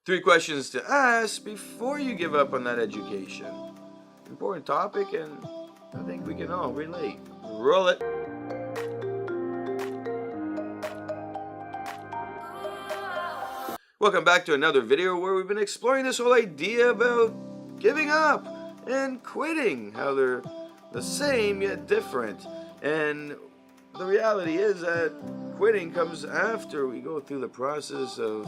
3 questions to ask before you give up on that education. Important topic, and I think we can all relate. Roll it. Welcome back to another video where we've been exploring this whole idea about giving up and quitting, how they're the same yet different. And the reality is that quitting comes after we go through the process of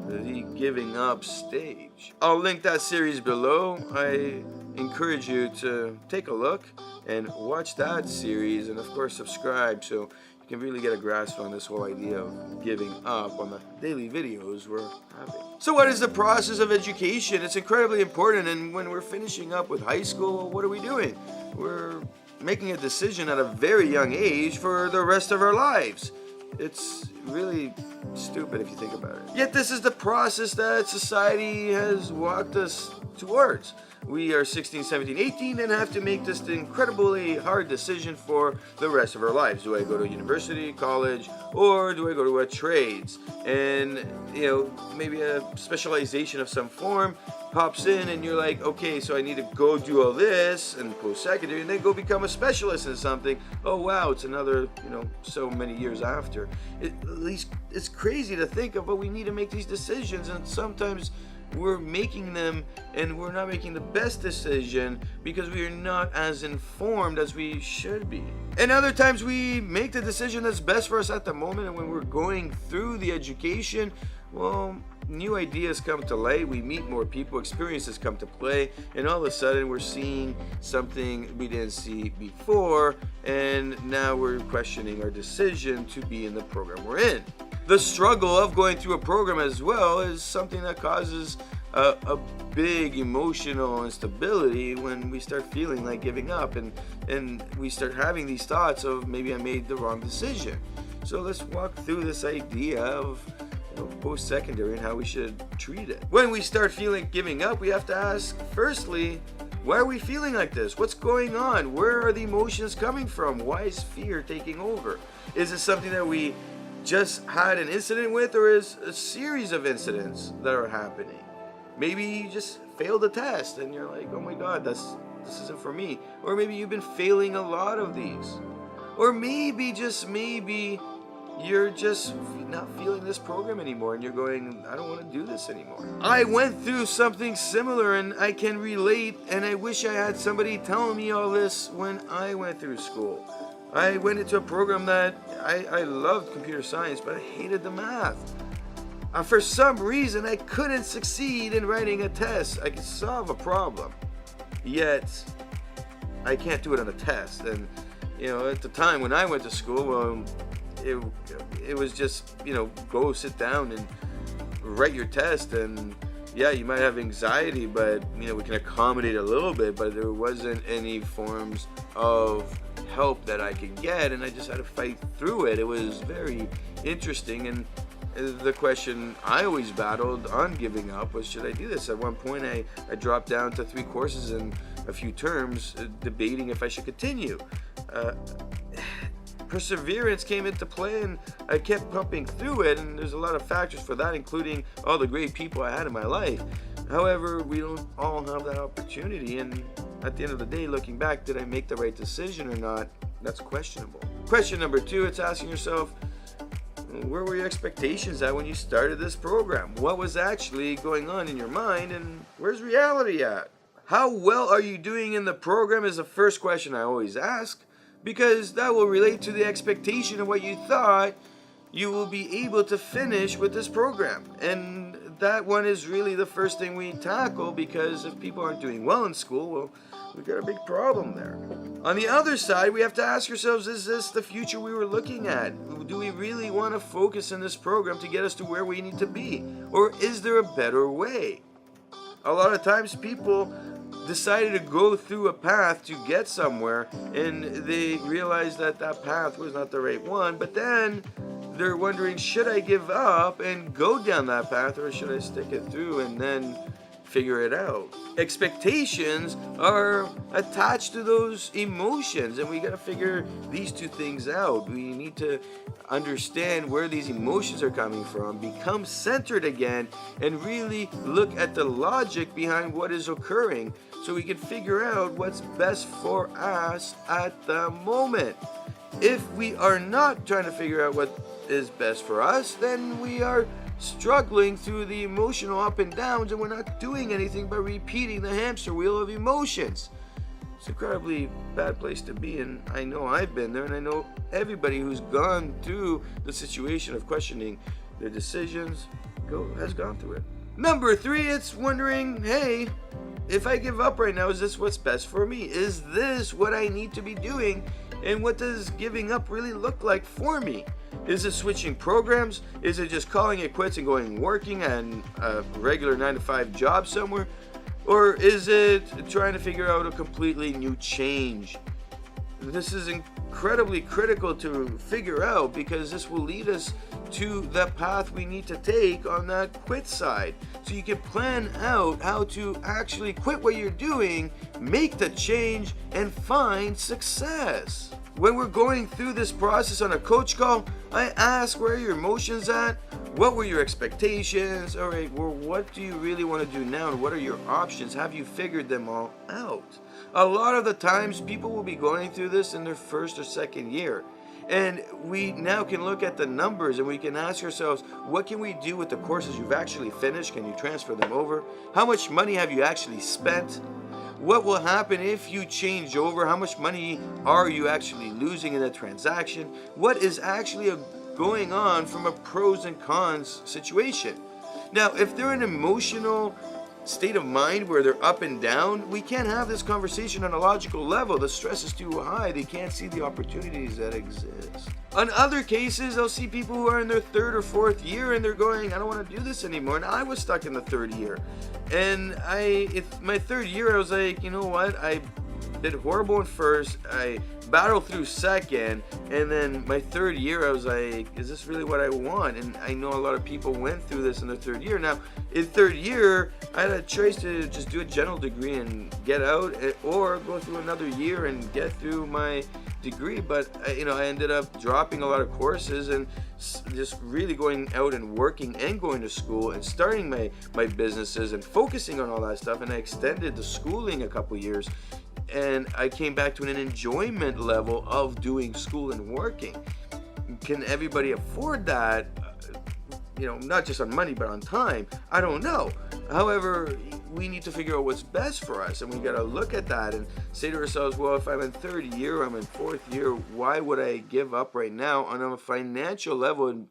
the giving up stage. I'll link that series below. I encourage you to take a look and watch that series, and of course subscribe so you can really get a grasp on this whole idea of giving up on the daily videos we're having. So what is the process of education? It's incredibly important, and when we're finishing up with high school, what are we doing? We're making a decision at a very young age for the rest of our lives. It's really stupid if you think about it. Yet this is the process that society has walked us towards. We are 16, 17, 18 and have to make this incredibly hard decision for the rest of our lives. Do I go to university, college, or do I go to a trades? And, maybe a specialization of some form pops in and you're like, okay, so I need to go do all this and post-secondary and then go become a specialist in something. Oh wow, it's another, so many years after. At least it's crazy to think of, but we need to make these decisions, and sometimes we're making them and we're not making the best decision because we are not as informed as we should be. And other times we make the decision that's best for us at the moment, and when we're going through the education, well, new ideas come to light, we meet more people, experiences come to play, and all of a sudden we're seeing something we didn't see before, and now we're questioning our decision to be in the program we're in. The struggle of going through a program as well is something that causes a big emotional instability when we start feeling like giving up, and we start having these thoughts of maybe I made the wrong decision. So let's walk through this idea of post-secondary and how we should treat it. When we start feeling giving up, we have to ask, firstly, why are we feeling like this? What's going on? Where are the emotions coming from? Why is fear taking over? Is it something that we just had an incident with, or is a series of incidents that are happening? Maybe you just failed a test and you're like, oh my god, this isn't for me. Or maybe you've been failing a lot of these. Or maybe, just maybe, you're just not feeling this program anymore and you're going, I don't want to do this anymore. I went through something similar and I can relate, and I wish I had somebody telling me all this when I went through school. I went into a program that I loved computer science, but I hated the math. For some reason, I couldn't succeed in writing a test. I could solve a problem, yet I can't do it on a test. And at the time when I went to school, it was just, go sit down and write your test, and yeah, you might have anxiety, but we can accommodate a little bit, but there wasn't any forms of help that I could get, and I just had to fight through it. It was very interesting, and the question I always battled on giving up was, should I do this? At one point I dropped down to 3 courses in a few terms, debating if I should continue. Perseverance came into play, and I kept pumping through it, and there's a lot of factors for that, including all the great people I had in my life. However, we don't all have that opportunity, and at the end of the day, looking back, did I make the right decision or not? That's questionable. Question number 2, it's asking yourself, where were your expectations at when you started this program? What was actually going on in your mind, and where's reality at? How well are you doing in the program is the first question I always ask, because that will relate to the expectation of what you thought you will be able to finish with this program. And that one is really the first thing we tackle, because if people aren't doing well in school, well, we've got a big problem there. On the other side, we have to ask ourselves, is this the future we were looking at? Do we really want to focus in this program to get us to where we need to be? Or is there a better way? A lot of times people decided to go through a path to get somewhere, and they realized that that path was not the right one, but then they're wondering, should I give up and go down that path, or should I stick it through and then figure it out. Expectations are attached to those emotions, and we got to figure these two things out. We need to understand where these emotions are coming from, become centered again, and really look at the logic behind what is occurring so we can figure out what's best for us at the moment. If we are not trying to figure out what is best for us, then we are struggling through the emotional up and downs, and we're not doing anything but repeating the hamster wheel of emotions. It's an incredibly bad place to be, and I know I've been there, and I know everybody who's gone through the situation of questioning their decisions has gone through it. Number 3, it's wondering, hey, if I give up right now, is this what's best for me? Is this what I need to be doing? And what does giving up really look like for me? Is it switching programs? Is it just calling it quits and going working and a regular 9-to-5 job somewhere? Or is it trying to figure out a completely new change? This is incredibly critical to figure out, because this will lead us to the path we need to take on that quit side. So you can plan out how to actually quit what you're doing, make the change, and find success. When we're going through this process on a coach call, I ask, where are your emotions at? What were your expectations? All right, well, what do you really want to do now? And what are your options? Have you figured them all out? A lot of the times, people will be going through this in their first or second year. And we now can look at the numbers and we can ask ourselves, what can we do with the courses you've actually finished? Can you transfer them over? How much money have you actually spent? What will happen if you change over? How much money are you actually losing in that transaction? What is actually going on from a pros and cons situation? Now, if they're an emotional state of mind where they're up and down, we can't have this conversation on a logical level. The stress is too high. They can't see the opportunities that exist. On other cases, I'll see people who are in their 3rd or 4th year and they're going, I don't want to do this anymore. And I was stuck in the 3rd year. And my 3rd year, I was like, you know what? I did horrible in first. I battled through second, and then my 3rd year, I was like, is this really what I want? And I know a lot of people went through this in their 3rd year. Now, in 3rd year, I had a choice to just do a general degree and get out, or go through another year and get through my degree. But I ended up dropping a lot of courses and just really going out and working and going to school and starting my businesses and focusing on all that stuff. And I extended the schooling a couple years. And I came back to an enjoyment level of doing school and working. Can everybody afford that? Not just on money, but on time. I don't know. However, we need to figure out what's best for us, and we got to look at that and say to ourselves, well, if I'm in 3rd year, I'm in 4th year, why would I give up right now on a financial level?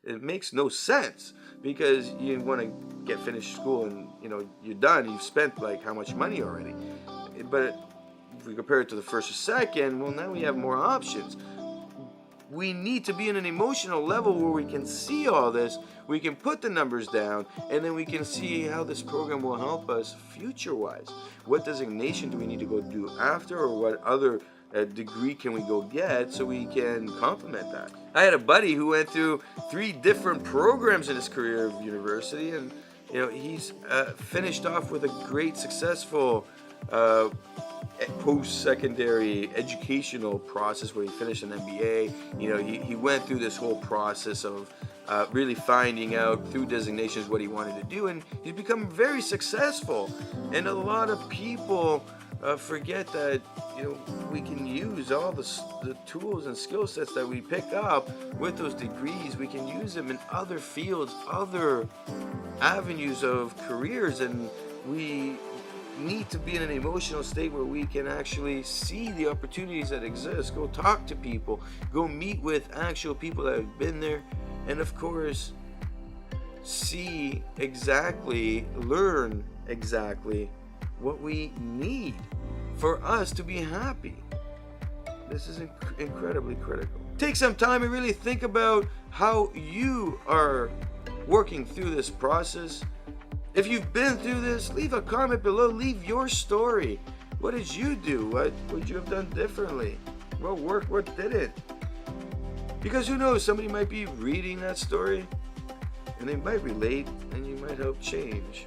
It makes no sense, because you want to get finished school and you're done. You've spent how much money already. But if we compare it to the 1st or 2nd, well, now we have more options. We need to be in an emotional level where we can see all this, we can put the numbers down, and then we can see how this program will help us future-wise. What designation do we need to go do after, or what other degree can we go get so we can complement that? I had a buddy who went through 3 different programs in his career of university, and he's finished off with a great, successful post-secondary educational process where he finished an MBA. He went through this whole process of really finding out through designations what he wanted to do, and he's become very successful. And a lot of people forget that we can use all the tools and skill sets that we pick up with those degrees. We can use them in other fields, other avenues of careers, and we need to be in an emotional state where we can actually see the opportunities that exist, go talk to people, go meet with actual people that have been there, and of course see exactly, learn exactly what we need for us to be happy. This is incredibly critical. Take some time and really think about how you are working through this process. If you've been through this, leave a comment below. Leave your story. What did you do? What would you have done differently? What worked? What didn't? Because who knows, somebody might be reading that story and they might relate, and you might help change.